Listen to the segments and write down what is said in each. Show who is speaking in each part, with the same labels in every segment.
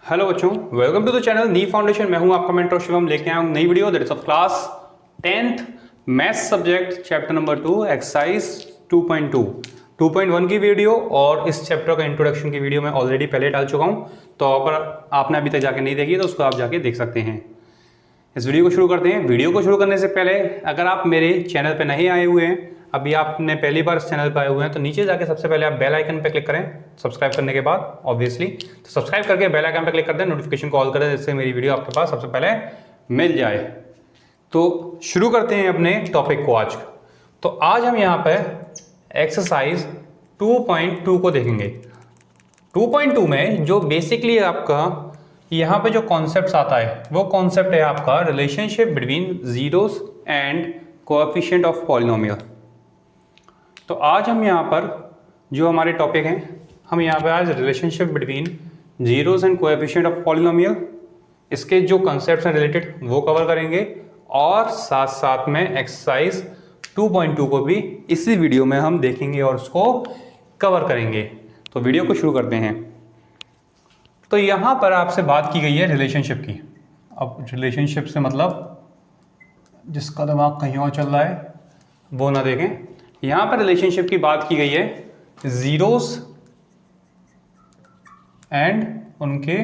Speaker 1: Hello बच्चों, welcome to the channel नी foundation. मैं हूं आपका मेंटर शिवम, लेके आया हूं नई video that is of class 10th maths subject chapter number 2 exercise 2.2 2.1 की वीडियो। और इस चैप्टर का इंट्रोडक्शन की वीडियो मैं ऑलरेडी पहले डाल चुका हूं, तो अगर आपने अभी तक जाके नहीं देखी तो उसको आप जाके देख सकते हैं। इस वीडियो को शुरू करते हैं। वीडियो को शुरू करने से पहले अगर आप मेरे चैनल पर नहीं आए हुए हैं, अभी आपने पहली बार इस चैनल पर आए हुए हैं, तो नीचे जाके सबसे पहले आप बेल आइकन पर क्लिक करें सब्सक्राइब करने के बाद ऑब्वियसली। तो सब्सक्राइब करके बेल आइकन पर क्लिक कर दें, नोटिफिकेशन को ऑल कर दें, जिससे मेरी वीडियो आपके पास सबसे पहले मिल जाए। तो शुरू करते हैं अपने टॉपिक को आज। तो आज हम यहाँ पर एक्सरसाइज 2.2 को देखेंगे। 2.2 में जो बेसिकली आपका यहाँ पे जो कॉन्सेप्ट आता है वो कॉन्सेप्ट है आपका relationship between zeros and coefficient of polynomial. तो आज हम यहाँ पर जो हमारे टॉपिक हैं, हम यहाँ पे आज relationship between zeros and coefficient of polynomial, इसके जो कॉन्सेप्ट्स हैं रिलेटेड वो कवर करेंगे, और साथ साथ में एक्सरसाइज 2.2 को भी इसी वीडियो में हम देखेंगे और उसको कवर करेंगे। तो वीडियो को शुरू करते हैं। तो यहाँ पर आपसे बात की गई है रिलेशनशिप की। अब रिलेशनशिप से मतलब जिसका दिमाग कहीं और चल रहा है वो ना देखें। यहाँ पर रिलेशनशिप की बात की गई है जीरोस एंड उनके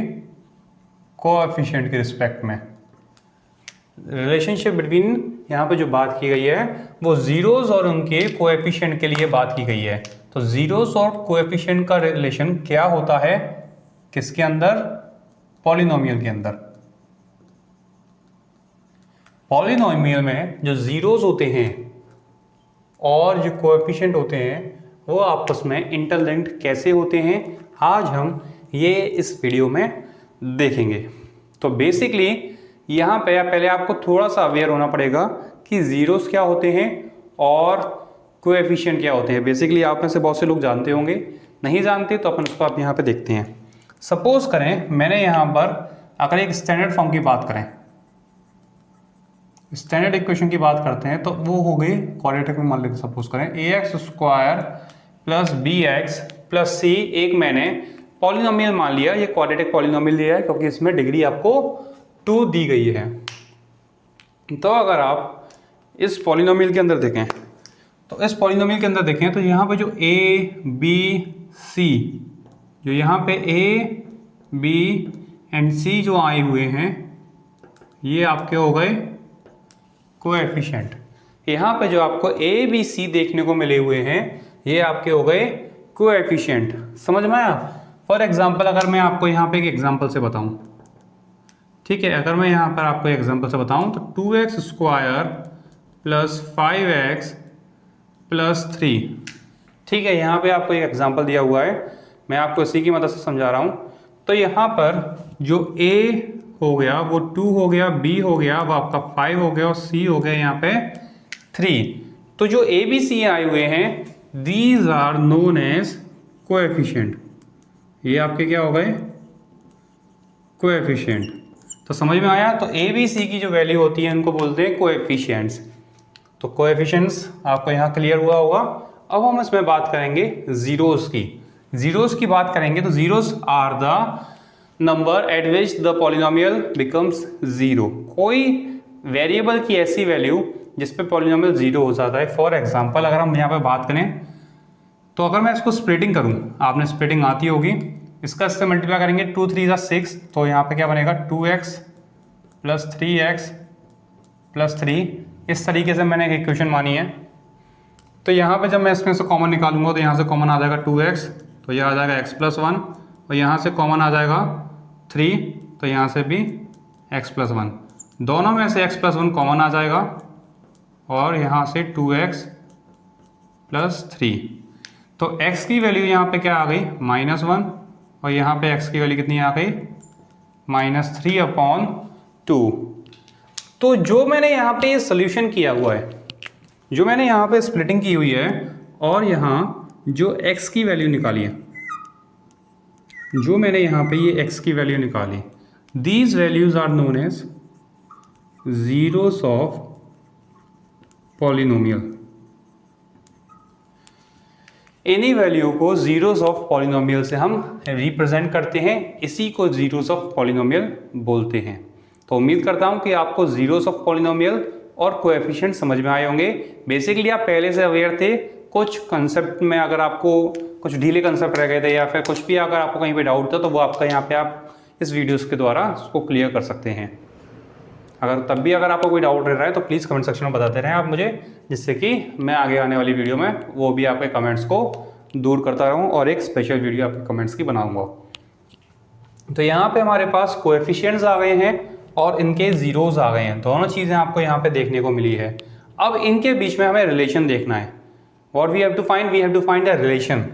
Speaker 1: कोएफिशिएंट के रिस्पेक्ट में। रिलेशनशिप बिटवीन यहाँ पे जो बात की गई है वो जीरोस और उनके कोएफिशिएंट के लिए बात की गई है। तो जीरोस और कोएफिशिएंट का रिलेशन क्या होता है, किसके अंदर? पॉलिनोमियल के अंदर। पॉलिनोमियल में जो जीरोस होते हैं और जो कोएफिशिएंट होते हैं वो आपस में इंटरलिंक्ड कैसे होते हैं, आज हम ये इस वीडियो में देखेंगे। तो बेसिकली यहाँ पे पहले आपको थोड़ा सा अवेयर होना पड़ेगा कि जीरोस क्या होते हैं और कोएफिशिएंट क्या होते हैं। बेसिकली आप में से बहुत से लोग जानते होंगे, नहीं जानते तो अपन उसको आप यहाँ पे देखते हैं। सपोज करें मैंने यहाँ पर अगर एक स्टैंडर्ड फॉर्म की बात करें, स्टैंडर्ड इक्वेशन की बात करते हैं, तो वो हो गई क्वाड्रेटिक में मान लेते सपोज करें ax square plus B X plus C. एक मैंने पॉलिनोमियल मान लिया, ये क्वाड्रेटिक पॉलिनोमियल लिया है क्योंकि इसमें डिग्री आपको 2 दी गई है। तो अगर आप इस पॉलिनोमियल के अंदर देखें, तो इस पॉलिनोमियल के अंदर देखें तो यहाँ पे जो a b c, जो यहाँ पे a b एंड c जो आए हुए हैं ये आपके हो गए कोएफिशिएंट। यहाँ पे जो आपको a b c देखने को मिले हुए हैं ये आपके हो गए कोएफिशिएंट। समझ में आया? फॉर एग्जांपल अगर मैं आपको यहाँ पे एक एग्जांपल से बताऊं, ठीक है, अगर मैं यहाँ पर आपको एग्जांपल से बताऊं तो 2x square plus 5x plus 3, ठीक है, यहाँ पे आपको एक एग्जांपल दिया हुआ है, मैं आपको इसी की मदद से समझा रहा हूँ। तो यहाँ पर जो a हो गया वो 2 हो गया, b हो गया वो आपका 5 हो गया और c हो गया यहाँ पे 3। तो जो a b c आए हुए हैं these are known as coefficient. ये आपके क्या हो गए? कोएफिशिएंट। तो समझ में आया? तो a b c की जो वैल्यू होती है इनको बोलते हैं कोएफिशिएंट्स। तो कोएफिशिएंट्स आपको यहाँ क्लियर हुआ होगा। अब हम इसमें बात करेंगे जीरोस की। जीरोस की बात करेंगे तो zeros are the number at which the polynomial becomes zero. कोई वेरिएबल की ऐसी वैल्यू जिस पे पॉलिनोमियल जीरो हो जाता है। फॉर एग्जांपल अगर हम यहाँ पे बात करें तो अगर मैं इसको स्प्लिटिंग करूँ, आपने स्प्लिटिंग आती होगी, इसका इससे मल्टीप्लाई करेंगे 2 3 ज़ा 6, तो यहाँ पे क्या बनेगा 2x प्लस 3x प्लस 3। इस तरीके से मैंने एक इक्वेशन मानी है। तो यहाँ पे जब मैं इसमें से कॉमन निकालूंगा तो यहाँ से कॉमन आ जाएगा 2x, तो यह आ जाएगा x प्लस 1, और यहाँ से कॉमन आ जाएगा 3, तो यहाँ से भी x प्लस 1। दोनों में से x प्लस 1 कॉमन आ जाएगा और यहाँ से 2x प्लस 3। तो x की वैल्यू यहाँ पे क्या आ गई? -1, और यहाँ पे x की वैल्यू कितनी आ गई? -3/2। तो जो मैंने यहाँ पे सोल्यूशन किया हुआ है, जो मैंने यहाँ पे स्प्लिटिंग की हुई है और यहाँ जो x की वैल्यू निकाली है, जो मैंने यहाँ पे ये x की वैल्यू निकाली, these values are known as zeros of polynomial. इन्हीं वैल्यू को जीरोस ऑफ पॉलिनोमियल से हम रिप्रेजेंट करते हैं, इसी को जीरोस ऑफ पॉलिनोमियल बोलते हैं। तो उम्मीद करता हूं कि आपको जीरोस ऑफ पॉलिनोमियल और कोएफिशिएंट समझ में आए होंगे। बेसिकली आप पहले से अवेयर थे, कुछ कंसेप्ट में अगर आपको कुछ ढीले कंसेप्ट रह गए थे या फिर कुछ भी अगर आपको कहीं पे डाउट था तो वो आपका यहाँ पे आप इस वीडियोस के द्वारा उसको क्लियर कर सकते हैं। अगर आपको कोई डाउट रह रहा है तो प्लीज़ कमेंट सेक्शन में बताते रहें आप मुझे, जिससे कि मैं आगे आने वाली वीडियो में वो भी आपके कमेंट्स को दूर करता रहूँ और एक स्पेशल वीडियो आपके कमेंट्स की बनाऊंगा। तो यहाँ पे हमारे पास कोएफिशिएंट्स आ गए हैं और इनके जीरोस आ गए हैं, दोनों चीज़ें आपको यहाँ पे देखने को मिली है। अब इनके बीच में हमें रिलेशन देखना है। What we have to find the relation.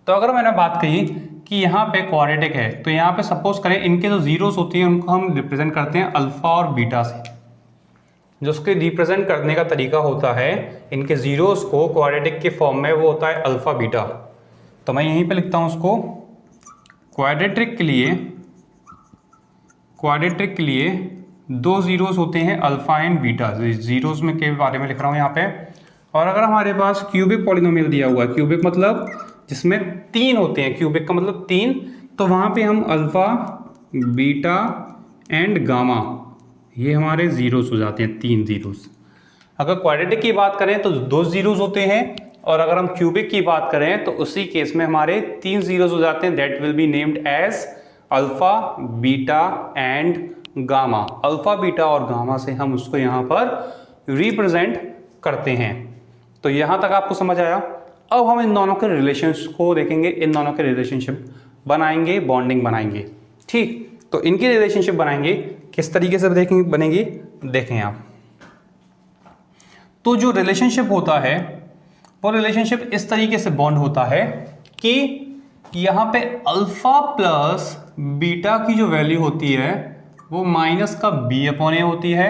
Speaker 1: तो अगर मैंने बात कही कि यहाँ पे क्वाड्रेटिक है, तो यहाँ पे सपोज करें इनके जो जीरोस होती हैं उनको हम रिप्रेजेंट करते हैं अल्फा और बीटा से। जो उसके रिप्रेजेंट करने का तरीका होता है इनके जीरोस को क्वाड्रेटिक के फॉर्म में, वो होता है अल्फा बीटा। तो मैं यहीं पे लिखता हूँ उसको, क्वाड्रेटिक के लिए दो जीरोस होते हैं अल्फा एंड बीटा। जीरोस में के बारे में लिख रहा हूँ यहाँ पे। और अगर हमारे पास क्यूबिक पॉलिनोमियल दिया हुआ है, क्यूबिक मतलब जिसमें 3 होते हैं, क्यूबिक का मतलब 3, तो वहाँ पे हम अल्फा, बीटा एंड गामा, ये हमारे जीरोस हो जाते हैं, 3 जीरोस। अगर क्वाड्रेटिक की बात करें तो 2 जीरोस होते हैं, और अगर हम क्यूबिक की बात करें तो उसी केस में हमारे 3 जीरोस हो जाते हैं। That will be named as alpha, beta and gamma. Alpha, beta और गामा से हम उसको यहाँ पर रिप्रेजेंट करते हैं। तो यहाँ तक आपको समझ आया। अब हम इन दोनों के रिलेशंस को देखेंगे, इन दोनों के रिलेशनशिप बनाएंगे, बॉन्डिंग बनाएंगे। ठीक, तो इनकी रिलेशनशिप बनाएंगे, किस तरीके से देखेंगे बनेगी, देखें आप। तो जो रिलेशनशिप होता है वो रिलेशनशिप इस तरीके से बॉन्ड होता है कि यहाँ पे अल्फा प्लस बीटा की जो वैल्यू होती है वो माइनस का बी अपॉन ए होती है,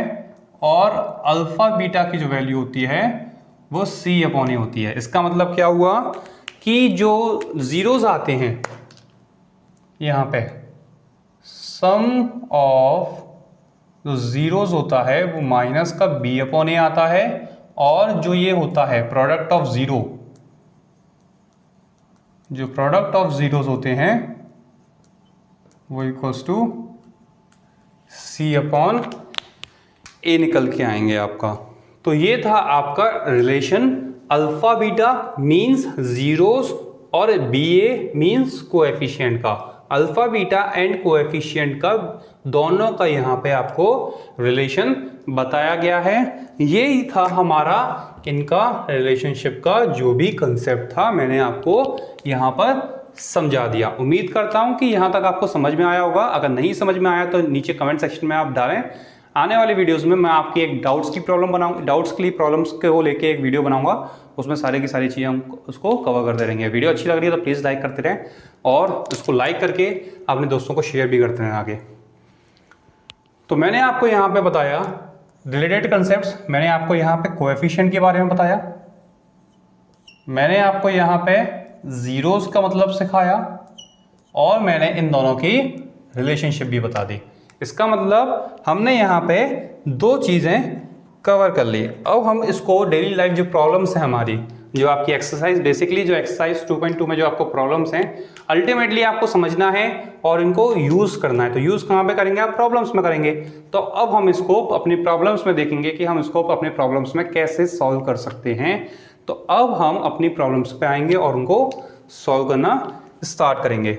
Speaker 1: और अल्फा बीटा की जो वैल्यू होती है वो सी अपॉन ए होती है। इसका मतलब क्या हुआ कि जो जीरोस आते हैं यहाँ पे, सम ऑफ जो जीरोस होता है वो माइनस का बी अपॉन ए आता है, और जो ये होता है प्रोडक्ट ऑफ जीरो, जो प्रोडक्ट ऑफ जीरोस होते हैं वो इक्वल्स टू सी अपॉन ए निकल के आएंगे आपका। तो ये था आपका relation. Alpha beta means zeros और बी ए मीन्स कोएफिशिएंट का। अल्फा बीटा एंड कोएफिशिएंट का दोनों का यहाँ पे आपको रिलेशन बताया गया है। ये ही था हमारा इनका रिलेशनशिप का जो भी कंसेप्ट था, मैंने आपको यहाँ पर समझा दिया। उम्मीद करता हूँ कि यहाँ तक आपको समझ में आया होगा। अगर नहीं समझ में आया तो नीचे कमेंट सेक्शन में आप डालें। आने वाले वीडियोस में मैं आपकी एक डाउट्स की प्रॉब्लम बनाऊंगा, डाउट्स के लिए प्रॉब्लम्स को लेके एक वीडियो बनाऊंगा, उसमें सारी की सारी चीज़ें हम उसको कवर करते रहेंगे। वीडियो अच्छी लग रही है तो प्लीज़ लाइक करते रहें, और उसको लाइक करके अपने दोस्तों को शेयर भी करते रहें आगे। तो मैंने आपको यहाँ पे बताया रिलेटेड कंसेप्ट्स, मैंने आपको यहाँ पे कोएफिशिएंट के बारे में बताया, मैंने आपको यहाँ पे जीरोस का मतलब सिखाया, और मैंने इन दोनों की रिलेशनशिप भी बता दी। इसका मतलब हमने यहाँ पे 2 चीज़ें कवर कर ली। अब हम इसको डेली लाइफ जो प्रॉब्लम्स हैं हमारी, जो आपकी एक्सरसाइज, बेसिकली जो एक्सरसाइज 2.2 में जो आपको प्रॉब्लम्स हैं, अल्टीमेटली आपको समझना है और इनको यूज़ करना है। तो यूज़ कहाँ पे करेंगे आप? प्रॉब्लम्स में करेंगे। तो अब हम इसको अपनी प्रॉब्लम्स में देखेंगे कि हम इसको अपने प्रॉब्लम्स में कैसे सॉल्व कर सकते हैं। तो अब हम अपनी प्रॉब्लम्स पे आएंगे और उनको सॉल्व करना स्टार्ट करेंगे।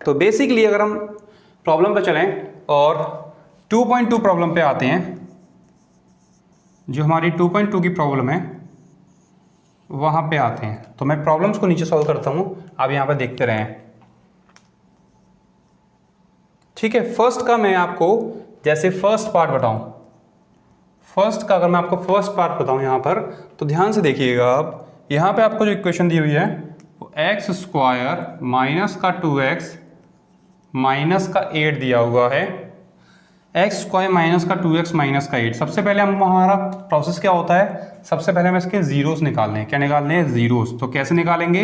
Speaker 1: तो बेसिकली अगर हम प्रॉब्लम पे चलें और 2.2 प्रॉब्लम पे आते हैं, जो हमारी 2.2 की प्रॉब्लम है वहां पे आते हैं। तो मैं प्रॉब्लम्स को नीचे सॉल्व करता हूं, आप यहां पे देखते रहें। ठीक है, फर्स्ट का मैं आपको जैसे फर्स्ट पार्ट बताऊं, फर्स्ट का अगर मैं आपको फर्स्ट पार्ट बताऊं यहां पर, तो ध्यान से देखिएगा आप। यहां पे आपको जो इक्वेशन दी हुई है वो एक्स स्क्वायर माइनस का 2x माइनस का 8 दिया हुआ है। एक्स स्क्वायर माइनस का 2x माइनस का 8। सबसे पहले हम, हमारा प्रोसेस क्या होता है, सबसे पहले हम इसके जीरोस निकालने हैं। क्या निकालने हैं? जीरोस। तो कैसे निकालेंगे?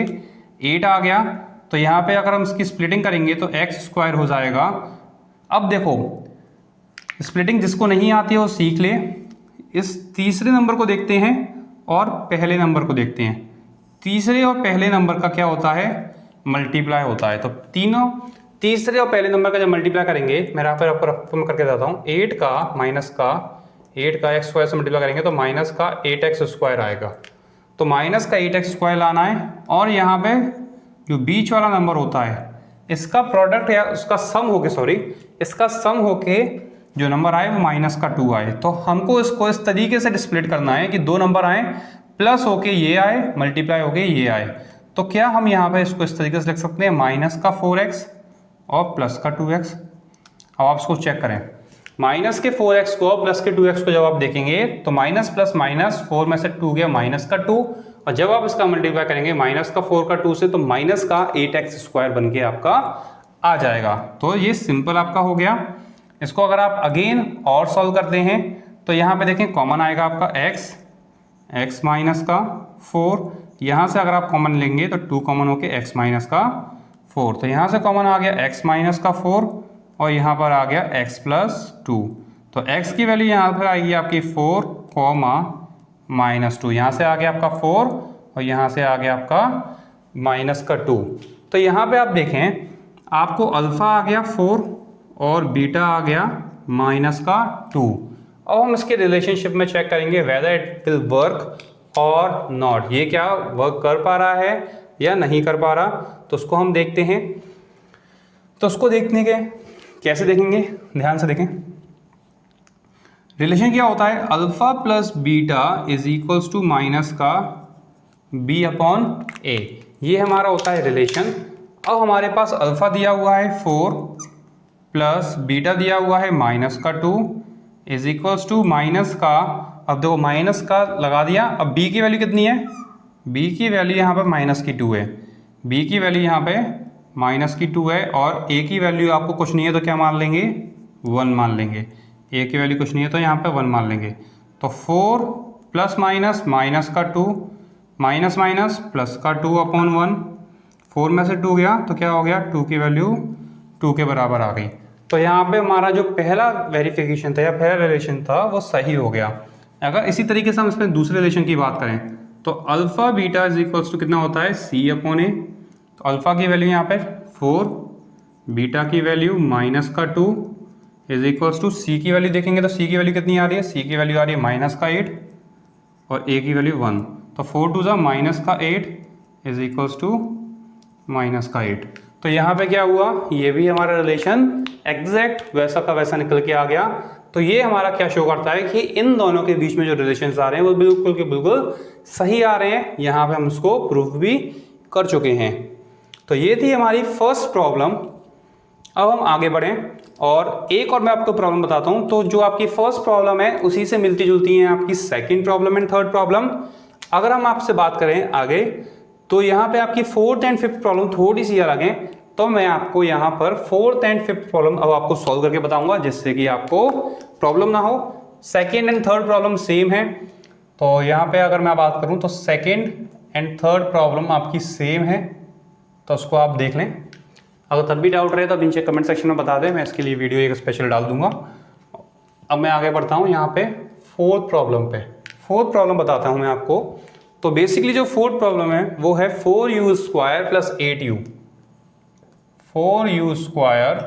Speaker 1: 8 आ गया, तो यहाँ पे अगर हम इसकी स्प्लिटिंग करेंगे तो एक्स स्क्वायर हो जाएगा। अब देखो, स्प्लिटिंग जिसको नहीं आती है वो सीख ले। इस तीसरे नंबर को देखते हैं और पहले नंबर को देखते हैं। तीसरे और पहले नंबर का क्या होता है, मल्टीप्लाई होता है। तो तीनों तीसरे और पहले नंबर का जब मल्टीप्लाई करेंगे, मैं यहाँ पर आपको रफ में करके देता हूँ, 8 का एक्स स्क्वायर से मल्टीप्लाई करेंगे तो माइनस का 8x स्क्वायर आएगा। तो माइनस का 8x स्क्वायर लाना है और यहाँ पे जो बीच वाला नंबर होता है इसका प्रोडक्ट या उसका सम होके इसका सम होके जो नंबर आए वो माइनस का 2 आए। तो हमको इसको इस तरीके से डिस्प्लेट करना है कि दो नंबर आए प्लस होके ये आए, मल्टीप्लाई होके ये आए। तो क्या हम यहाँ पे इसको इस तरीके से लिख सकते हैं, माइनस का 4x और प्लस का 2x। अब आप इसको चेक करें, माइनस के 4x को प्लस के 2x को जब आप देखेंगे तो माइनस प्लस माइनस 4 में से 2 गया माइनस का 2, और जब आप इसका मल्टीप्लाई करेंगे माइनस का 4 का 2 से तो माइनस का 8x स्क्वायर बन के आपका आ जाएगा। तो ये सिंपल आपका हो गया। इसको अगर आप अगेन और सॉल्व करते हैं तो यहाँ पे देखें कॉमन आएगा आपका x माइनस का 4, यहाँ से अगर आप कॉमन लेंगे तो 2 कॉमन होके x माइनस का 4, तो यहाँ से कॉमन आ गया x माइनस का 4 और यहाँ पर आ गया x प्लस 2। तो x की वैल्यू यहाँ पर आएगी आपकी 4 कॉमा माइनस 2, यहाँ से आ गया आपका 4 और यहाँ से आ गया आपका माइनस का 2। तो यहाँ पे आप देखें आपको अल्फ़ा आ गया 4 और बीटा आ गया माइनस का 2। अब हम इसके रिलेशनशिप में चेक करेंगे वेदर इट विल वर्क और नॉट, ये क्या वर्क कर पा रहा है या नहीं कर पा रहा। तो उसको हम देखते हैं। तो उसको देखने के कैसे देखेंगे, ध्यान से देखें। रिलेशन क्या होता है, alpha plus beta is equals to minus का b अपॉन a, ये हमारा होता है रिलेशन। अब हमारे पास अल्फा दिया हुआ है 4 प्लस बीटा दिया हुआ है माइनस का 2 इज इक्वल्स टू माइनस का, अब देखो माइनस का लगा दिया, अब b की वैल्यू कितनी है, b की वैल्यू यहाँ पर माइनस की 2 है, b की वैल्यू यहाँ पे माइनस की 2 है और a की वैल्यू आपको कुछ नहीं है तो क्या मान लेंगे, 1 मान लेंगे। a की वैल्यू कुछ नहीं है तो यहाँ पे 1 मान लेंगे। तो 4 प्लस माइनस माइनस का 2 माइनस माइनस प्लस का 2 अपॉन 1, 4 में से 2 गया तो क्या हो गया, 2 की वैल्यू 2 के बराबर आ गई। तो यहाँ पे हमारा जो पहला वेरिफिकेशन था या पहला रिलेशन था वो सही हो गया। अगर इसी तरीके से हम इसमें दूसरे रिलेशन की बात करें तो alpha beta is equals to कितना होता है, c अपॉन a। तो अल्फा की वैल्यू यहाँ पे 4, बीटा की वैल्यू माइनस का 2 इज इक्वल्स टू c की वैल्यू देखेंगे तो c की वैल्यू कितनी आ रही है, c की वैल्यू आ रही है माइनस का 8 और a की वैल्यू 1। तो 4 टू ज़ा माइनस का 8 इज इक्वल्स टू माइनस का 8। तो यहाँ पे क्या हुआ, ये भी हमारा रिलेशन एग्जैक्ट वैसा का वैसा निकल के आ गया। तो ये हमारा क्या शो करता है कि इन दोनों के बीच में जो रिलेशंस आ रहे हैं वो बिल्कुल के बिल्कुल सही आ रहे हैं। यहाँ पे हम उसको प्रूफ भी कर चुके हैं। तो ये थी हमारी फर्स्ट प्रॉब्लम। अब हम आगे बढ़ें और एक और मैं आपको प्रॉब्लम बताता हूँ। तो जो आपकी फर्स्ट प्रॉब्लम है उसी से मिलती जुलती है आपकी second problem and third problem. अगर हम आपसे बात करें आगे तो यहाँ पे आपकी फोर्थ एंड फिफ्थ प्रॉब्लम थोड़ी सी अलग है। तो मैं आपको यहाँ पर फोर्थ एंड फिफ्थ प्रॉब्लम अब आपको सॉल्व करके बताऊंगा जिससे कि आपको प्रॉब्लम ना हो। Second and third problem same है। तो यहाँ पे अगर मैं बात करूँ तो सेकेंड एंड थर्ड प्रॉब्लम आपकी सेम है, तो उसको आप देख लें। अगर तब भी डाउट रहे तो नीचे कमेंट सेक्शन में बता दें, मैं इसके लिए वीडियो एक स्पेशल डाल दूंगा। अब मैं आगे बढ़ता हूँ यहाँ पे फोर्थ प्रॉब्लम पे। फोर्थ प्रॉब्लम बताता हूँ मैं आपको। तो बेसिकली जो फोर्थ प्रॉब्लम है वो है 4u square plus 8u, 4u square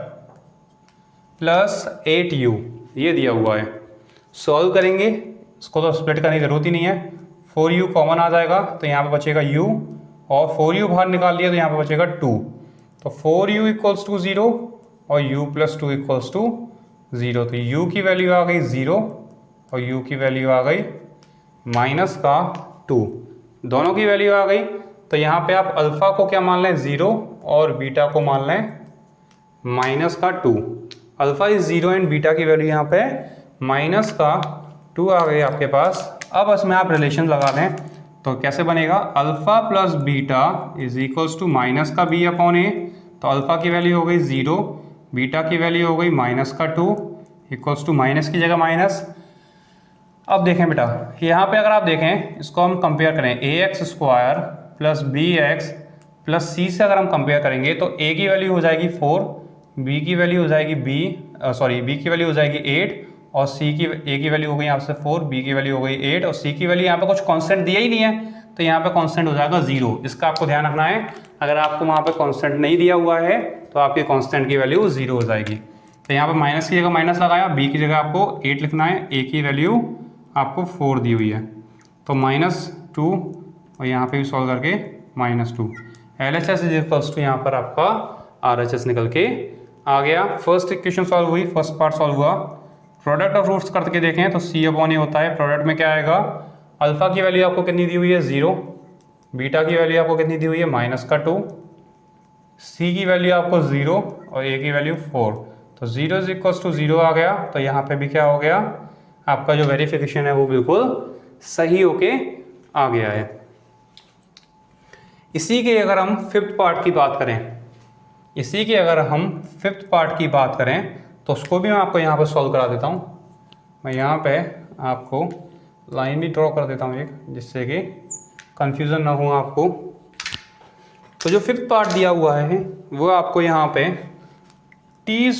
Speaker 1: plus 8u ये दिया हुआ है। सॉल्व करेंगे, इसको तो स्प्लिट करने की जरूरत ही नहीं है। 4u कॉमन आ जाएगा तो यहाँ पे बचेगा u और 4u बाहर निकाल लिया तो यहाँ पे बचेगा 2। तो 4u इक्वल्स टू 0 और u प्लस 2 इक्वल्स टू 0। तो u की वैल्यू आ गई 0 और u की वैल्यू आ गई माइनस का 2, दोनों की वैल्यू आ गई। तो यहाँ पे आप अल्फा को क्या मान लें 0 और बीटा को मान लें माइनस का 2। अल्फा इज 0 एंड बीटा की वैल्यू यहाँ पे माइनस का 2 आ गई आपके पास। अब इसमें आप रिलेशन लगा दें तो कैसे बनेगा, alpha plus beta is equals to minus का b अपॉन a। तो अल्फा की वैल्यू हो गई 0, बीटा की वैल्यू हो गई माइनस का 2 इक्वल्स टू माइनस की जगह माइनस। अब देखें बेटा, यहाँ पे अगर आप देखें इसको हम कंपेयर करें ax square plus bx plus c से अगर हम कंपेयर करेंगे तो a की वैल्यू हो जाएगी 4, b की वैल्यू हो जाएगी b की वैल्यू हो जाएगी 8 और a की वैल्यू हो गई यहाँ से 4, b की वैल्यू हो गई 8 और c की वैल्यू यहाँ पे कुछ कांस्टेंट दिया ही नहीं है तो यहाँ पे कांस्टेंट हो जाएगा 0। इसका आपको ध्यान रखना है, अगर आपको वहाँ पे कांस्टेंट नहीं दिया हुआ है तो आपके कांस्टेंट की वैल्यू 0 हो जाएगी। तो यहाँ पे माइनस की जगह माइनस लगाया, b की जगह आपको 8 लिखना है, a की वैल्यू आपको 4 दी हुई है, तो -2 और यहाँ पे भी सॉल्व करके -2। LHS इज इक्वल्स टू यहाँ पर आपका RHS निकल के आ गया। फर्स्ट इक्वेशन सॉल्व हुई, फर्स्ट पार्ट सॉल्व हुआ। प्रोडक्ट ऑफ रूट्स करके देखें तो C/A होता है। प्रोडक्ट में क्या आएगा, अल्फा की वैल्यू आपको कितनी दी हुई है 0, बीटा की वैल्यू आपको कितनी दी हुई है -2, C की वैल्यू आपको 0 और A की वैल्यू 4, तो 0 इज इक्वल्स टू 0 आ गया। तो यहाँ पे भी क्या हो गया, आपका जो वेरिफिकेशन है वो बिल्कुल सही होके आ गया है। इसी के अगर हम फिफ्थ पार्ट की बात करें, तो उसको भी मैं आपको यहाँ पर सॉल्व करा देता हूँ। मैं यहाँ पे आपको लाइन भी ड्रॉ कर देता हूँ एक, जिससे कि कंफ्यूजन ना हो आपको। तो जो फिफ्थ पार्ट दिया हुआ है वो आपको यहाँ पे t²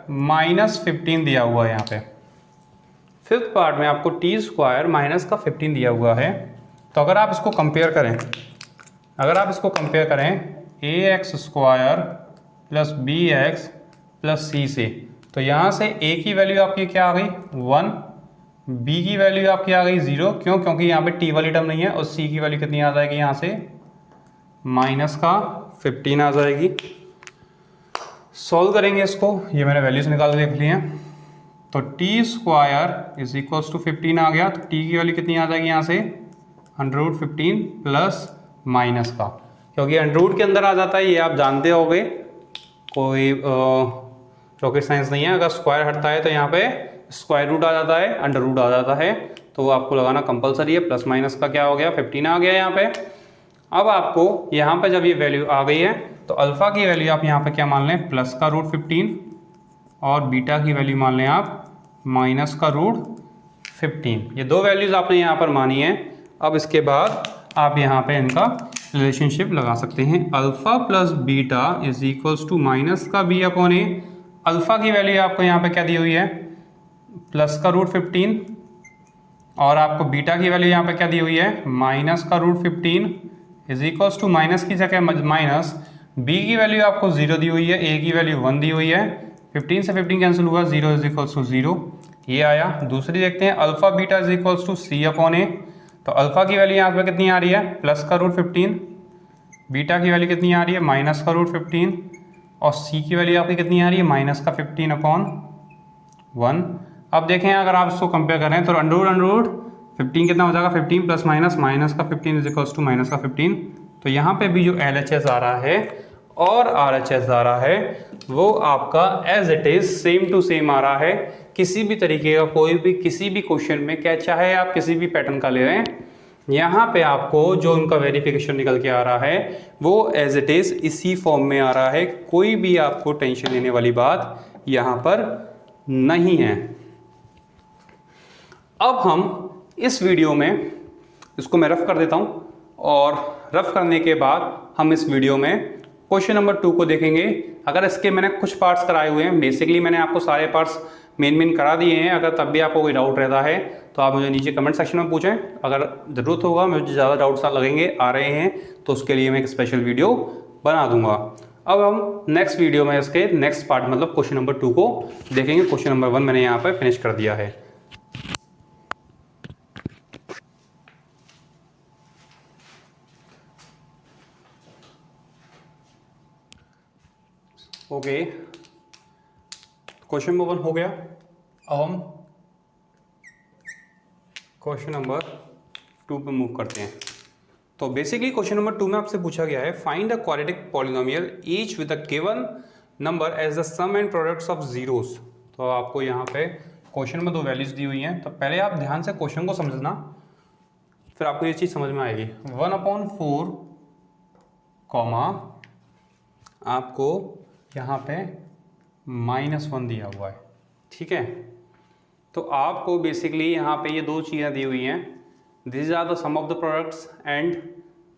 Speaker 1: -15 दिया हुआ है। यहाँ पे फिफ्थ पार्ट में आपको t² -15 दिया हुआ है। तो अगर आप इसको कंपेयर करें ax² + bx + c से, तो यहाँ से a की वैल्यू आपकी क्या आ गई 1, b की वैल्यू आपकी आ गई 0, क्यों, क्योंकि यहाँ पे t वाली टर्म नहीं है, और c की वैल्यू कितनी आ जाएगी यहाँ से -15 आ जाएगी। सॉल्व करेंगे इसको, ये मैंने वैल्यूज निकाल देख ली हैं। तो t² = 15 आ गया, तो t की वैल्यू कितनी आ जाएगी यहाँ से 115 प्लस माइनस का, क्योंकि अंडर के अंदर आ जाता है, ये आप जानते होगे, कोई रॉकेट साइंस नहीं है। अगर स्क्वायर हटता है तो यहाँ पे स्क्वायर रूट आ जाता है, अंडर रूट आ जाता है, तो वो आपको लगाना कंपलसरी है। प्लस माइनस का क्या हो गया 15 आ गया यहाँ पे। अब आपको यहाँ पे जब ये वैल्यू आ गई है तो अल्फा की वैल्यू आप यहाँ पे क्या मान लें +√15 और बीटा की वैल्यू मान लें आप -√15। ये दो वैल्यूज आपने यहाँ पर मानी है। अब इसके बाद आप यहाँ पे इनका रिलेशनशिप लगा सकते हैं। Alpha plus beta is equals to -b/a। Alpha की वैल्यू आपको यहाँ पे क्या दी हुई है +√15 और आपको बीटा की वैल्यू यहाँ पे क्या दी हुई है -√15 इज इक्वल्स टू माइनस की जगह माइनस, b की वैल्यू आपको 0 दी हुई है, a की वैल्यू 1 दी हुई है, 15 से 15 कैंसिल हुआ, 0 इज इक्वल्स टू 0, ये आया। दूसरी देखते हैं alpha beta is equals to C/A। तो अल्फा की वैल्यू यहाँ पे कितनी आ रही है +√15, बीटा की वैल्यू कितनी आ रही है -√15 और c की वैल्यू आपकी कितनी आ रही है -15/1। अब देखें अगर आप इसको कंपेयर करें तो √15 कितना हो जाएगा 15 + -15 इज इक्वल्स टू -15। तो यहाँ पे भी जो LHS आ रहा है और RHS आ रहा है वो आपका as it is same to same आ रहा है। किसी भी तरीके का कोई भी किसी भी क्वेश्चन में, क्या चाहे आप किसी भी पैटर्न का ले रहे हैं, यहाँ पे आपको जो उनका वेरिफिकेशन निकल के आ रहा है वो एज इट इज इसी फॉर्म में आ रहा है। कोई भी आपको टेंशन लेने वाली बात यहाँ पर नहीं है। अब हम इस वीडियो में इसको मैं रफ कर देता हूँ और रफ करने के बाद हम इस वीडियो में क्वेश्चन नंबर 2 को देखेंगे। अगर इसके मैंने कुछ पार्ट्स कराए हुए हैं, बेसिकली मैंने आपको सारे पार्ट्स मेन करा दिए हैं। अगर तब भी आपको कोई डाउट रहता है तो आप मुझे नीचे कमेंट सेक्शन में पूछें। अगर ज़रूरत होगा, मुझे ज़्यादा डाउट्स लगेंगे आ रहे हैं तो उसके लिए मैं एक स्पेशल वीडियो बना दूंगा। अब हम नेक्स्ट वीडियो में इसके नेक्स्ट पार्ट मतलब क्वेश्चन नंबर 2 को देखेंगे। क्वेश्चन नंबर 1 मैंने यहाँ पर फिनिश कर दिया है। ओके, क्वेश्चन नंबर 1 हो गया। अब हम क्वेश्चन नंबर 2 पे मूव करते हैं। तो बेसिकली क्वेश्चन नंबर 2 में आपसे पूछा गया है find the quadratic polynomial each with a given number as the sum and products of zeros. तो आपको यहाँ पे क्वेश्चन में 2 वैल्यूज दी हुई हैं। तो पहले आप ध्यान से क्वेश्चन को समझना, फिर आपको ये चीज़ समझ में आएगी। 1/4 कॉमा आपको यहाँ पे -1 दिया हुआ है, ठीक है। तो आपको बेसिकली यहाँ पे ये 2 चीज़ें दी हुई हैं, this are the sum of the products and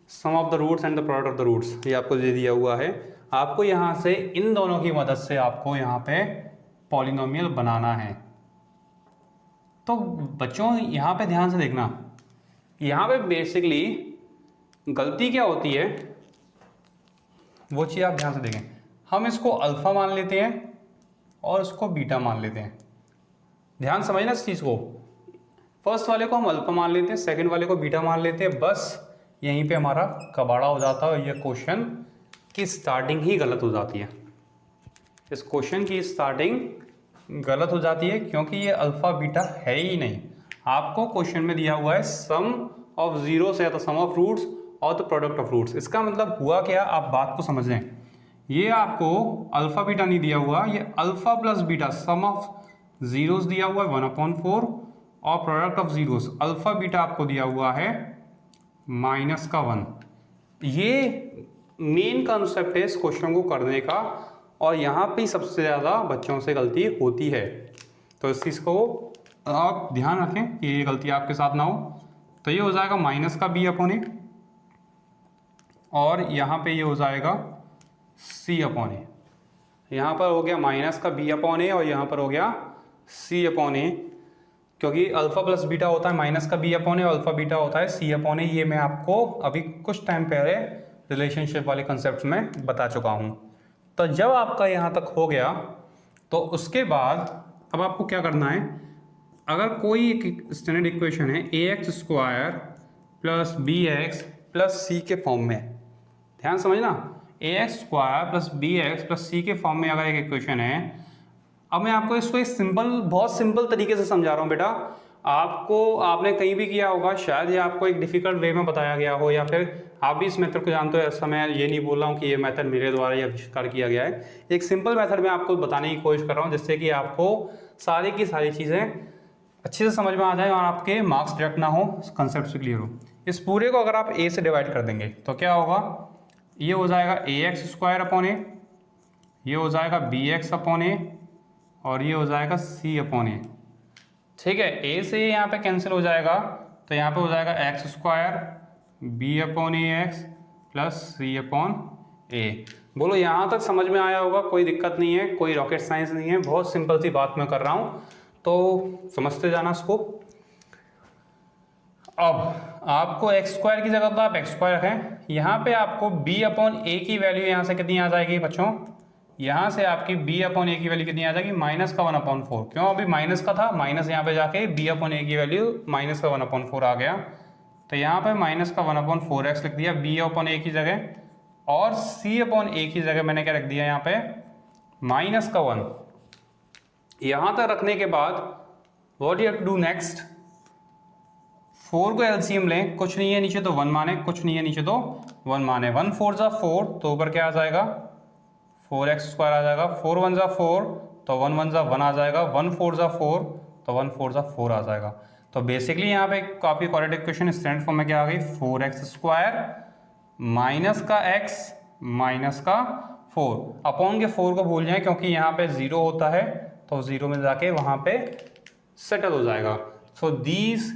Speaker 1: sum of the roots and the product of the roots, ये आपको दे दिया हुआ है। आपको यहाँ से इन दोनों की मदद से आपको यहाँ पे पॉलिनोमियल बनाना है। तो बच्चों यहाँ पे ध्यान से देखना, यहाँ पे बेसिकली गलती क्या होती है वो चीज़ आप ध्यान से देखें। हम इसको अल्फा मान लेते हैं और इसको बीटा मान लेते हैं। ध्यान समझना इस चीज़ को। फर्स्ट वाले को हम अल्फा मान लेते हैं, सेकंड वाले को बीटा मान लेते हैं, बस यहीं पे हमारा कबाड़ा हो जाता है और ये क्वेश्चन की स्टार्टिंग ही गलत हो जाती है। इस क्वेश्चन की स्टार्टिंग गलत हो जाती है क्योंकि ये अल्फा बीटा है ही नहीं। आपको क्वेश्चन में दिया हुआ है सम ऑफ जीरोस या तो सम ऑफ रूट्स और तो प्रोडक्ट ऑफ रूट्स। इसका मतलब हुआ क्या, आप बात को समझ लें। ये आपको अल्फा बीटा नहीं दिया हुआ, ये alpha plus beta some of zeros दिया हुआ है 1/4 और product of zeros alpha beta आपको दिया हुआ है -1। ये मेन कंसेप्ट है इस क्वेश्चन को करने का और यहाँ पे सबसे ज़्यादा बच्चों से गलती होती है। तो इस चीज़ को आप ध्यान रखें कि ये गलती आपके साथ ना हो। तो ये हो जाएगा माइनस का b अपॉन ए और यहाँ पे ये हो जाएगा c अपॉन ए। यहाँ पर हो गया माइनस का b अपॉन ए और यहाँ पर हो गया c अपॉन ए, क्योंकि अल्फा प्लस बीटा होता है माइनस का b अपॉन ए और अल्फा बीटा होता है c अपॉन ए। ये मैं आपको अभी कुछ टाइम पहले रिलेशनशिप वाले कंसेप्ट में बता चुका हूँ। तो जब आपका यहाँ तक हो गया तो उसके बाद अब आपको क्या करना है, अगर कोई एक स्टैंडर्ड इक्वेशन है ax² plus bx plus c के फॉर्म में, ध्यान समझना, ax² plus bx plus c के फॉर्म में अगर एक इक्वेशन है। अब मैं आपको इसको एक बहुत सिंपल तरीके से समझा रहा हूँ बेटा। आपने कहीं भी किया होगा, शायद ये आपको एक डिफिकल्ट वे में बताया गया हो या फिर आप भी इस मेथड को जानते हो। ऐसा मैं ये नहीं बोल रहा हूँ कि ये मेथड मेरे द्वारा ही आविष्कार किया गया है। एक सिंपल मेथड में आपको बताने की कोशिश कर रहा हूँ जिससे कि आपको सारी की सारी चीज़ें अच्छे से समझ में आ जाए और आपके मार्क्स डायरेक्ट ना हो, कंसेप्ट से क्लियर हो। इस पूरे को अगर आप a से डिवाइड कर देंगे तो क्या होगा, ये हो जाएगा ax² अपॉन ए, ये हो जाएगा bx अपॉन ए और ये हो जाएगा c अपॉन ए। ठीक है, a से यहाँ पे कैंसिल हो जाएगा तो यहाँ पे हो जाएगा x² b upon A X plus c upon ए। बोलो यहाँ तक समझ में आया होगा, कोई दिक्कत नहीं है, कोई रॉकेट साइंस नहीं है, बहुत सिंपल सी बात मैं कर रहा हूँ, तो समझते जाना इसको। अब आपको x² की जगह तो आप x² रखें, यहाँ पे आपको b अपॉन ए की वैल्यू यहाँ से कितनी आ जाएगी बच्चों, यहाँ से आपकी b अपॉन ए की वैल्यू कितनी आ जाएगी, -1/4। क्यों, अभी माइनस का था, माइनस यहाँ पे जाके b अपॉन ए की वैल्यू -1/4 आ गया, तो यहाँ पे -1/4x लिख दिया b अपॉन ए की जगह, और c अपॉन ए की जगह मैंने क्या रख दिया यहाँ पे -1। यहाँ तक रखने के बाद what you have to do next, 4 को एलसीएम लें, कुछ नहीं है नीचे तो 1 माने, कुछ नहीं है नीचे तो 1 माने। 1 4 जा 4 तो ऊपर क्या आ जाएगा 4x² आ जाएगा, 4 1 जा 4 तो 1 1 जा 1 आ जाएगा, 1 4 जा 4 तो 1 4 जा 4 आ जाएगा। तो बेसिकली यहाँ पे काफी क्वाड्रेटिक इक्वेशन स्टैंडर्ड फॉर्म में क्या आ गई, 4x² माइनस का x माइनस का 4 अपॉन के 4 को भूल जाए क्योंकि यहाँ पे 0 होता है तो 0 में जाके वहां पे सेटल हो जाएगा। So this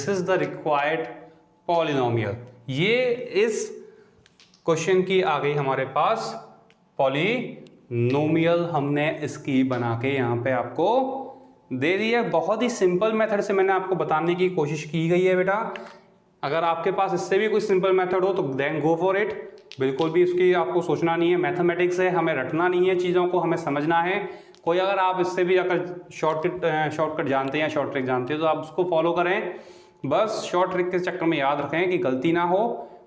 Speaker 1: is the required polynomial. ये इस क्वेश्चन की आ गई हमारे पास पॉलिनोमियल, हमने इसकी बना के यहाँ पे आपको दे दी है। बहुत ही सिंपल मेथड से मैंने आपको बताने की कोशिश की गई है बेटा। अगर आपके पास इससे भी कोई सिंपल मेथड हो तो देन गो फॉर इट, बिल्कुल भी उसकी आपको सोचना नहीं है। मैथमेटिक्स है, हमें रटना नहीं है, चीज़ों को हमें समझना है। कोई अगर आप इससे भी अगर शॉर्टकट जानते हैं, शॉर्ट ट्रिक जानते हैं तो आप उसको फॉलो करें। बस शॉर्ट ट्रिक के चक्कर में याद रखें कि गलती ना हो,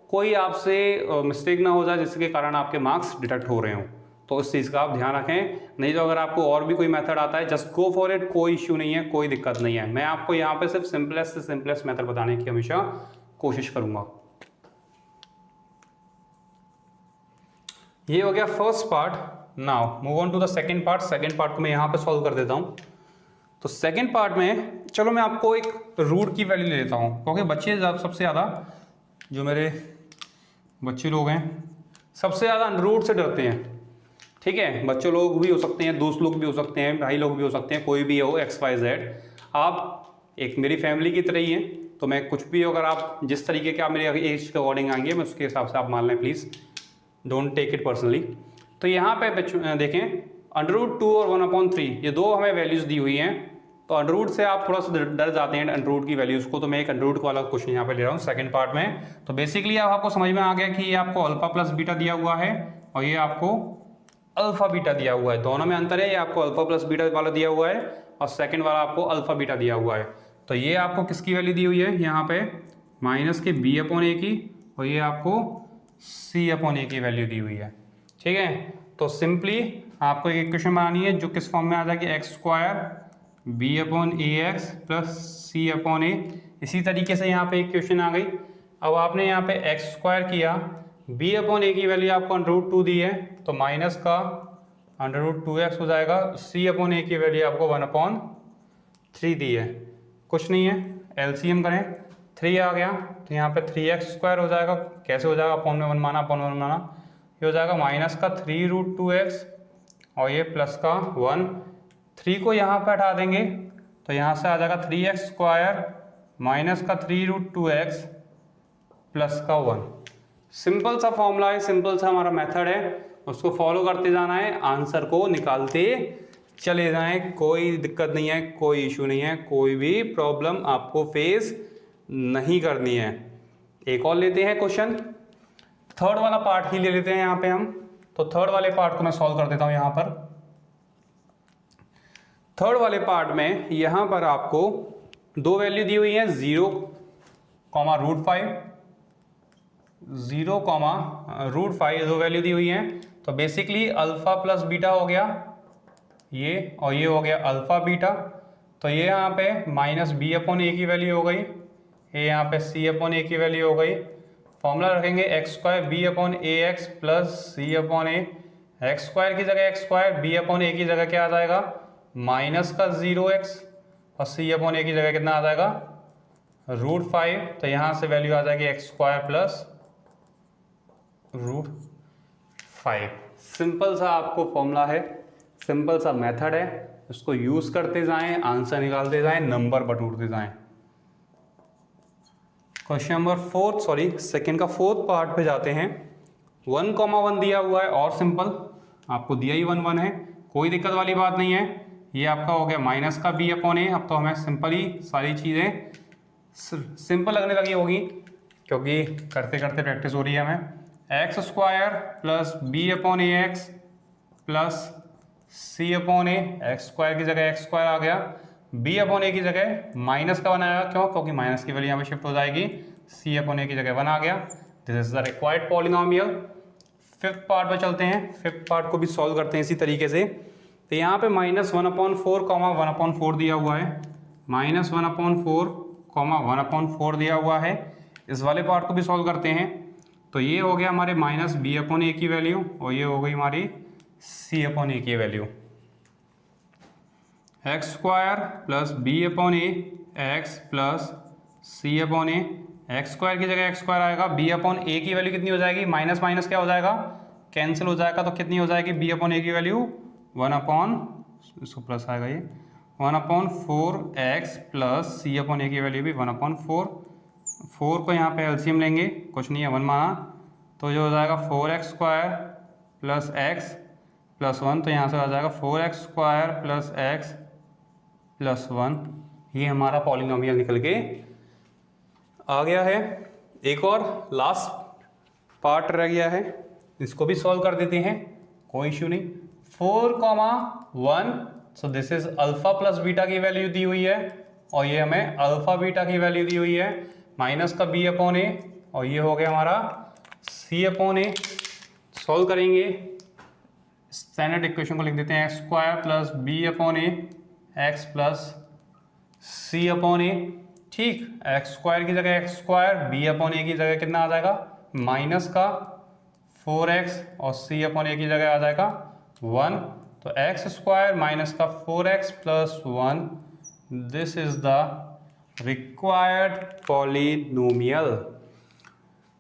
Speaker 1: कोई आपसे मिस्टेक ना हो जाए जिसके कारण आपके मार्क्स डिडक्ट हो रहे हों। तो इस चीज़ का आप ध्यान रखें। नहीं तो अगर आपको और भी कोई मेथड आता है जस्ट गो फॉर इट, कोई इश्यू नहीं है, कोई दिक्कत नहीं है। मैं आपको यहाँ पे सिर्फ सिंपलेस्ट से सिंपलेस्ट मेथड बताने की हमेशा कोशिश करूंगा। ये हो गया first part. Now move on to the second part. Second part को मैं यहाँ पे सॉल्व कर देता हूँ। तो सेकंड पार्ट में चलो मैं आपको एक रूट की वैल्यू ले लेता हूँ, क्योंकि बच्चे सबसे ज़्यादा जो मेरे बच्चे लोग हैं सबसे ज़्यादा रूट से डरते हैं। ठीक है, बच्चे लोग भी हो सकते हैं, दोस्त लोग भी हो सकते हैं, भाई लोग भी हो सकते हैं, कोई भी हो XYZ। आप एक मेरी फैमिली की तरह ही हैं, तो मैं कुछ भी अगर आप जिस तरीके के आप मेरे एज के अकॉर्डिंग आएंगे मैं उसके हिसाब से आप मान लें, please don't take it personally. तो यहाँ पे देखें √2 और 1/3 ये दो हमें वैल्यूज़ दी हुई हैं। तो अंडर रूट से आप थोड़ा सा डर जाते हैं अंडर रूट की वैल्यूज को, तो मैं एक अंडर रूट वाला क्वेश्चन यहाँ पे ले रहा हूँ सेकंड पार्ट में। तो बेसिकली अब आपको समझ में आ गया कि ये आपको अल्फा प्लस बीटा दिया हुआ है और ये आपको अल्फा बीटा दिया हुआ है, दोनों में अंतर है। ये आपको अल्फा प्लस बीटा वाला दिया हुआ है और सेकंड वाला आपको अल्फा बीटा दिया हुआ है। तो ये आपको किसकी वैल्यू दी हुई है यहाँ पे, माइनस के बी अपॉन ए की, और ये आपको सी अपॉन ए की वैल्यू दी हुई है। ठीक है, तो सिंपली आपको एक इक्वेशन बनानी है जो किस फॉर्म में आ जाएगी, x square B upon A X plus C upon ए। इसी तरीके से यहाँ पे इक्वेशन आ गई। अब आपने यहाँ पे एक्स स्क्वायर किया, बी अपॉन ए की वैल्यू आपको अंडर रूट 2 दी है तो माइनस का अंडर रूट 2x हो जाएगा, सी अपॉन ए की वैल्यू आपको 1/3 दी है, कुछ नहीं है। एलसीएम करें, 3 आ गया तो यहाँ पे 3x स्क्वायर हो जाएगा। कैसे हो जाएगा, अपॉन में 1 माना, अपॉन 1 माना, ये हो जाएगा माइनस का 3√2x और ये प्लस का 1। 3 को यहाँ पे हटा देंगे तो यहाँ से आ जाएगा 3x स्क्वायर माइनस का 3√2x प्लस का 1। सिंपल सा फॉर्मूला है, सिंपल सा हमारा मेथड है, उसको फॉलो करते जाना है, आंसर को निकालते चले जाएं। कोई दिक्कत नहीं है, कोई इशू नहीं है, कोई भी प्रॉब्लम आपको फेस नहीं करनी है। एक और लेते हैं क्वेश्चन, थर्ड वाला पार्ट ही ले लेते हैं यहाँ पे हम। तो थर्ड वाले पार्ट को मैं सॉल्व कर देता हूँ यहाँ पर। थर्ड वाले पार्ट में यहाँ पर आपको दो वैल्यू दी हुई है, 0,√5, 0,√5 दो वैल्यू दी हुई है। तो बेसिकली अल्फा प्लस बीटा हो गया ये, और ये हो गया अल्फा बीटा। तो ये यहाँ पे माइनस बी अपॉन ए की वैल्यू हो गई, ये यहाँ पे सी अपॉन ए की वैल्यू हो गई। फॉर्मूला रखेंगे x square B upon A X plus C upon A. X square की जगह X square, B upon A की जगह क्या आ जाएगा, माइनस का 0x, और सी अपॉन ए की जगह कितना आ जाएगा, √5। तो यहाँ से वैल्यू आ जाएगी एक्स स्क्वायर प्लस √5। सिंपल सा आपको फॉर्मूला है, सिंपल सा मेथड है, इसको यूज करते जाएं, आंसर निकालते जाएं, नंबर बटूरते जाएं। क्वेश्चन नंबर सेकंड का फोर्थ पार्ट पे जाते हैं। 1,1 दिया हुआ है और सिंपल आपको दिया ही 1 1 है, कोई दिक्कत वाली बात नहीं है। ये आपका हो गया माइनस का बी अपॉन ए। अब तो हमें सिंपल ही सारी चीज़ें सिंपल लगने लगी होगी क्योंकि करते करते प्रैक्टिस हो रही है हमें। X square plus B upon A X plus C upon A. X square की जगह एक्स स्क्वायर आ गया, बी अपॉन ए की जगह माइनस का बनाया, क्यों, क्योंकि माइनस की वैल्यू यहाँ पे शिफ्ट हो जाएगी, सी अपॉन ए की जगह 1 आ गया। This is the required polynomial. Fifth part पे चलते हैं, फिफ्थ पार्ट को भी सॉल्व करते हैं इसी तरीके से। तो यहाँ पे -1/4, 1/4 दिया हुआ है, -1/4, 1/4 दिया हुआ है। इस वाले पार्ट को भी सॉल्व करते हैं। तो ये हो गया हमारे माइनस बी अपॉन ए की वैल्यू और ये हो गई हमारी सी अपॉन ए की value. X square plus B upon A X plus C upon A. X square की जगह एक्स स्क्वायर आएगा, बी अपॉन ए की वैल्यू कितनी हो जाएगी, माइनस माइनस क्या हो जाएगा, कैंसिल हो जाएगा। तो कितनी हो जाएगी, बी अपॉन ए की वैल्यू 1/, इसको प्लस आएगा ये 1/4x plus C upon A की वैल्यू भी 1/4। 4 को यहाँ पे एलसीएम लेंगे, कुछ नहीं है 1 माना, तो जो हो जाएगा 4x square plus x plus 1। तो यहाँ से आ जाएगा 4x square plus x plus 1। ये हमारा पॉलिनोमियल निकल के आ गया है। एक और लास्ट पार्ट रह गया है, इसको भी सॉल्व कर देते हैं, कोई इश्यू नहीं। 4,1, so this is alpha plus beta की वैल्यू दी हुई है और ये हमें अल्फा बीटा की वैल्यू दी हुई है, माइनस का बी अपॉन ए और ये हो गया हमारा सी अपॉन ए। सॉल्व करेंगे, स्टैंडर्ड इक्वेशन को लिख देते हैं, X square plus B upon A X plus C upon A. ठीक, एक्स स्क्वायर की जगह X square, B upon A की जगह कितना आ जाएगा, माइनस का 4x और सी अपॉन ए की जगह आ जाएगा 1। तो एक्स स्क्वायर माइनस का 4x plus 1, this is the required polynomial.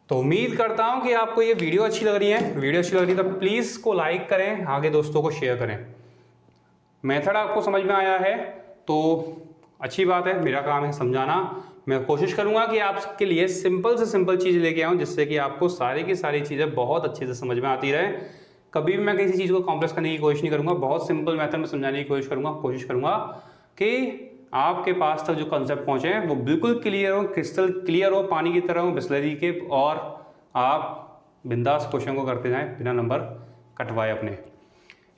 Speaker 1: तो उम्मीद करता हूं कि आपको ये वीडियो अच्छी लग रही है। वीडियो अच्छी लग रही है तो प्लीज़ इसको लाइक करें, आगे दोस्तों को शेयर करें। मेथड आपको समझ में आया है तो अच्छी बात है, मेरा काम है समझाना। मैं कोशिश करूंगा कि आपके लिए सिंपल से सिंपल चीज़ लेके आऊं जिससे कि आपको सारी की सारी चीज़ें बहुत अच्छे से समझ में आती रहे। कभी भी मैं किसी चीज़ को कॉम्प्लेक्स करने की कोशिश नहीं करूंगा, बहुत सिंपल मेथड में समझाने की कोशिश करूंगा कि आपके पास तक जो कंसेप्ट पहुँचे वो बिल्कुल क्लियर हो, क्रिस्टल क्लियर हो, पानी की तरह हो बिस्लरी के, और आप बिंदास क्वेश्चन को करते जाएं बिना नंबर कटवाए अपने।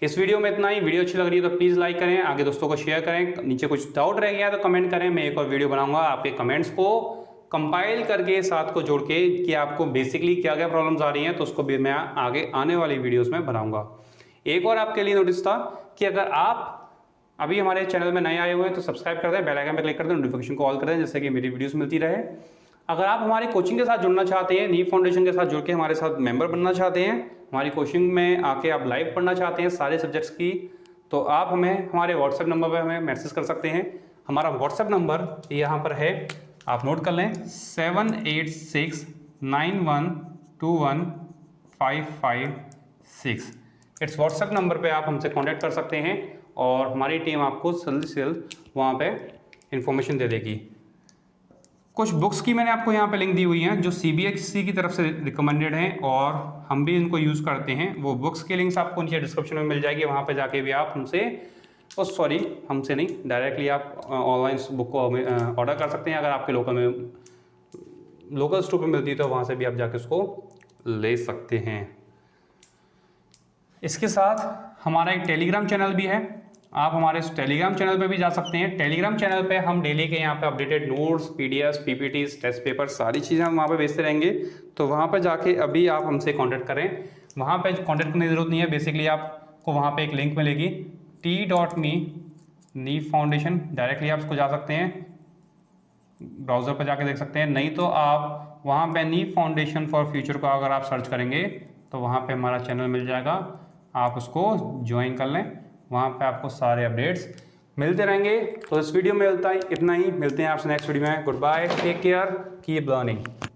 Speaker 1: इस वीडियो में इतना ही। वीडियो अच्छी लग रही है तो प्लीज़ लाइक करें, आगे दोस्तों को शेयर करें। नीचे कुछ डाउट रह गया तो कमेंट करें, मैं एक और वीडियो बनाऊंगा आपके कमेंट्स को कंपाइल करके साथ को जोड़ के कि आपको बेसिकली क्या क्या प्रॉब्लम्स आ रही हैं, तो उसको भी मैं आगे आने वाली वीडियोस में बनाऊंगा। एक और आपके लिए नोटिस था कि अगर आप अभी हमारे चैनल में नए आए हुए हैं तो सब्सक्राइब कर दें, बेल आइकन पर क्लिक कर दें, नोटिफिकेशन को ऑल कर दें, जिससे कि मेरी वीडियोस मिलती रहे। अगर आप हमारी कोचिंग के साथ जुड़ना चाहते हैं, नीव फाउंडेशन के साथ जुड़ के हमारे साथ मेंबर बनना चाहते हैं, हमारी कोचिंग में आके आप लाइव पढ़ना चाहते हैं सारे सब्जेक्ट्स की, तो आप हमें हमारे व्हाट्सएप नंबर पर हमें मैसेज कर सकते हैं। हमारा व्हाट्सएप नंबर यहाँ पर है, आप नोट कर लें, 7869121556। इस व्हाट्सएप नंबर पे आप हमसे कांटेक्ट कर सकते हैं और हमारी टीम आपको जल्द से जल्द वहाँ पे इंफॉर्मेशन दे देगी। कुछ बुक्स की मैंने आपको यहाँ पे लिंक दी हुई हैं जो CBSE की तरफ से रिकमेंडेड हैं और हम भी इनको यूज़ करते हैं। वो बुक्स की लिंक्स आपको नीचे डिस्क्रिप्शन में मिल जाएगी, वहाँ पे जाके भी आप हमसे हमसे नहीं, डायरेक्टली आप ऑनलाइन बुक को ऑर्डर कर सकते हैं। अगर आपके लोकल स्टोर पर मिलती है तो वहाँ से भी आप जाके उसको ले सकते हैं। इसके साथ हमारा एक टेलीग्राम चैनल भी है, आप हमारे इस टेलीग्राम चैनल पे भी जा सकते हैं। टेलीग्राम चैनल पे हम डेली के यहाँ पे updated notes, PDFs, PPTs, test paper सारी चीज़ें हम वहाँ पे भेजते रहेंगे, तो वहाँ पे जाके अभी आप हमसे कांटेक्ट करें। वहाँ पे कांटेक्ट करने की ज़रूरत नहीं है, बेसिकली आपको वहाँ पे एक लिंक मिलेगी t.me नीव फाउंडेशन, डायरेक्टली आप उसको जा सकते हैं, ब्राउज़र पर जाके देख सकते हैं। नहीं तो आप वहाँ पे नीव फाउंडेशन फॉर फ्यूचर को अगर आप सर्च करेंगे तो वहाँ पे हमारा चैनल मिल जाएगा, आप उसको ज्वाइन कर लें, वहाँ पे आपको सारे अपडेट्स मिलते रहेंगे। तो इस वीडियो में इतना ही, मिलते हैं आपसे नेक्स्ट वीडियो में। Good bye, take care, keep learning.